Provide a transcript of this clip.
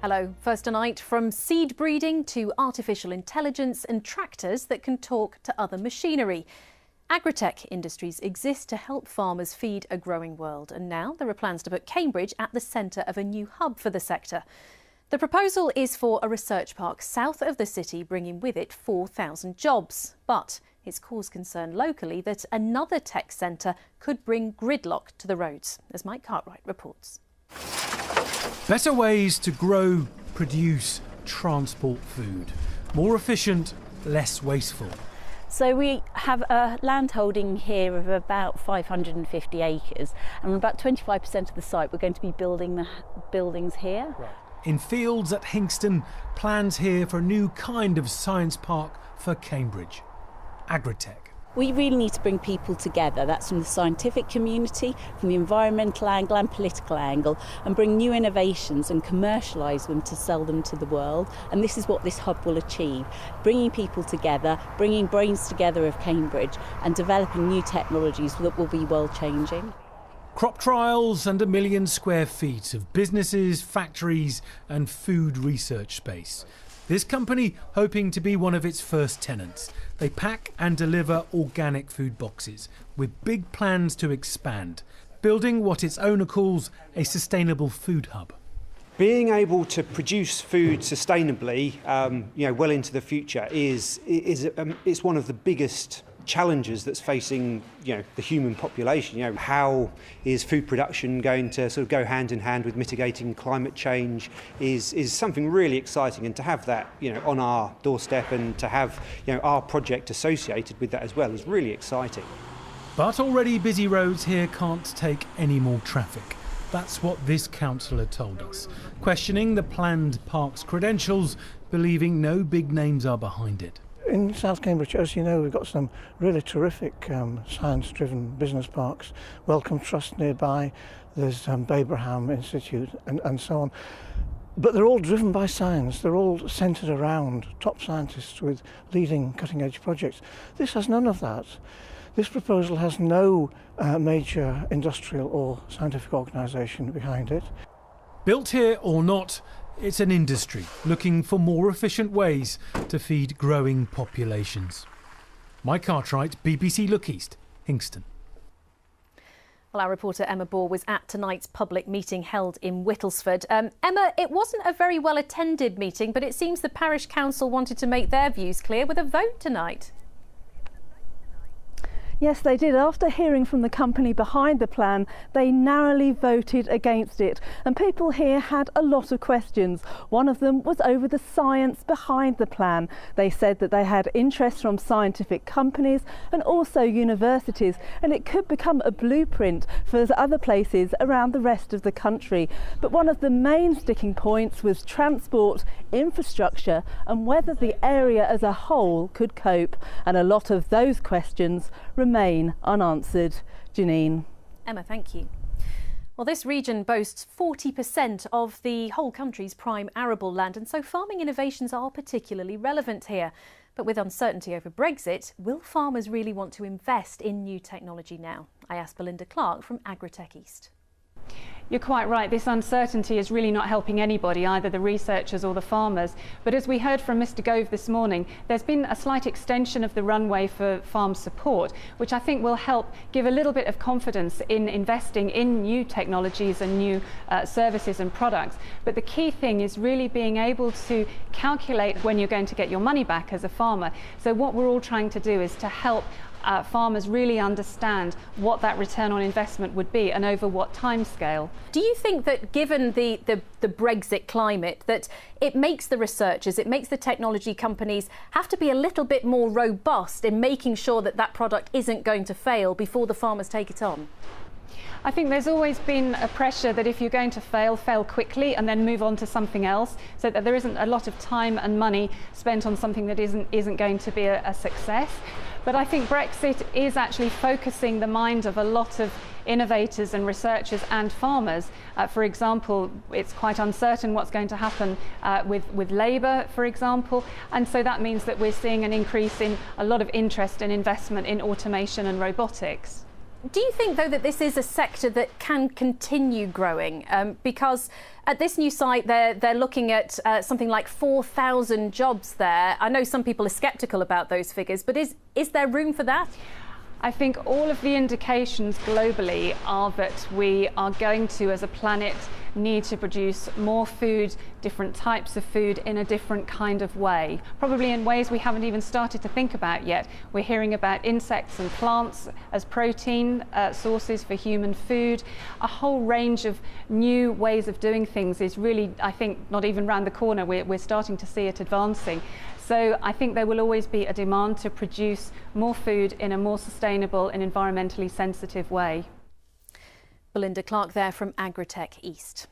Hello. First tonight, from seed breeding to artificial intelligence and tractors that can talk to other machinery. Agri-Tech industries exist to help farmers feed a growing world, and now there are plans to put Cambridge at the centre of a new hub for the sector. The proposal is for a research park south of the city, bringing with it 4,000 jobs. But it's caused concern locally that another tech centre could bring gridlock to the roads, as Mike Cartwright reports. Better ways to grow, produce, transport food. More efficient, less wasteful. So we have a land holding here of about 550 acres, and on about 25% of the site we're going to be building the buildings here. Right. In fields at Hingston, plans here for a new kind of science park for Cambridge. Agri-Tech. We really need to bring people together. That's from the scientific community, from the environmental angle and political angle, and bring new innovations and commercialise them to sell them to the world. And this is what this hub will achieve, bringing people together, bringing brains together of Cambridge and developing new technologies that will be world-changing. Crop trials and 1 million square feet of businesses, factories and food research space. This company hoping to be one of its first tenants. They pack and deliver organic food boxes with big plans to expand, building what its owner calls a sustainable food hub. Being able to produce food sustainably, well into the future is one of the biggest challenges that's facing, the human population. How is food production going to sort of go hand in hand with mitigating climate change is something really exciting, and to have that, on our doorstep and to have, our project associated with that as well is really exciting. But already busy roads here can't take any more traffic. That's what this councillor told us, questioning the planned park's credentials, believing no big names are behind it. In South Cambridge, as you know, we've got some really terrific science-driven business parks. Wellcome Trust nearby, there's Babraham Institute and so on. But they're all driven by science. They're all centred around top scientists with leading cutting-edge projects. This has none of that. This proposal has no major industrial or scientific organisation behind it. Built here or not, it's an industry looking for more efficient ways to feed growing populations. Mike Cartwright, BBC Look East, Hingston. Well, our reporter Emma Bohr was at tonight's public meeting held in Whittlesford. Emma, it wasn't a very well attended meeting, but it seems the parish council wanted to make their views clear with a vote tonight. Yes, they did. After hearing from the company behind the plan, they narrowly voted against it. And people here had a lot of questions. One of them was over the science behind the plan. They said that they had interest from scientific companies and also universities, and it could become a blueprint for other places around the rest of the country. But one of the main sticking points was transport, infrastructure, and whether the area as a whole could cope. And a lot of those questions remain unanswered. Janine. Emma, thank you. Well, this region boasts 40% of the whole country's prime arable land, and so farming innovations are particularly relevant here. But with uncertainty over Brexit, will farmers really want to invest in new technology now? I asked Belinda Clarke from AgriTech East. You're quite right. This uncertainty is really not helping anybody, either the researchers or the farmers. But as we heard from Mr Gove this morning, there's been a slight extension of the runway for farm support, which I think will help give a little bit of confidence in investing in new technologies and new services and products. But the key thing is really being able to calculate when you're going to get your money back as a farmer. So what we're all trying to do is to help farmers really understand what that return on investment would be and over what timescale. Do you think that given the Brexit climate that it makes the researchers, it makes the technology companies have to be a little bit more robust in making sure that that product isn't going to fail before the farmers take it on? I think there's always been a pressure that if you're going to fail quickly and then move on to something else, so that there isn't a lot of time and money spent on something that isn't going to be a success. But I think Brexit is actually focusing the mind of a lot of innovators and researchers and farmers. For example, it's quite uncertain what's going to happen with labour, for example, and so that means that we're seeing an increase in a lot of interest and investment in automation and robotics. Do you think, though, that this is a sector that can continue growing? Because at this new site, they're looking at something like 4,000 jobs there. I know some people are sceptical about those figures, but is there room for that? I think all of the indications globally are that we are going to, as a planet, need to produce more food, different types of food in a different kind of way, probably in ways we haven't even started to think about yet. We're hearing about insects and plants as protein sources for human food. A whole range of new ways of doing things is really, I think, not even round the corner. We're starting to see it advancing. So I think there will always be a demand to produce more food in a more sustainable and environmentally sensitive way. Belinda Clarke there from AgriTech East.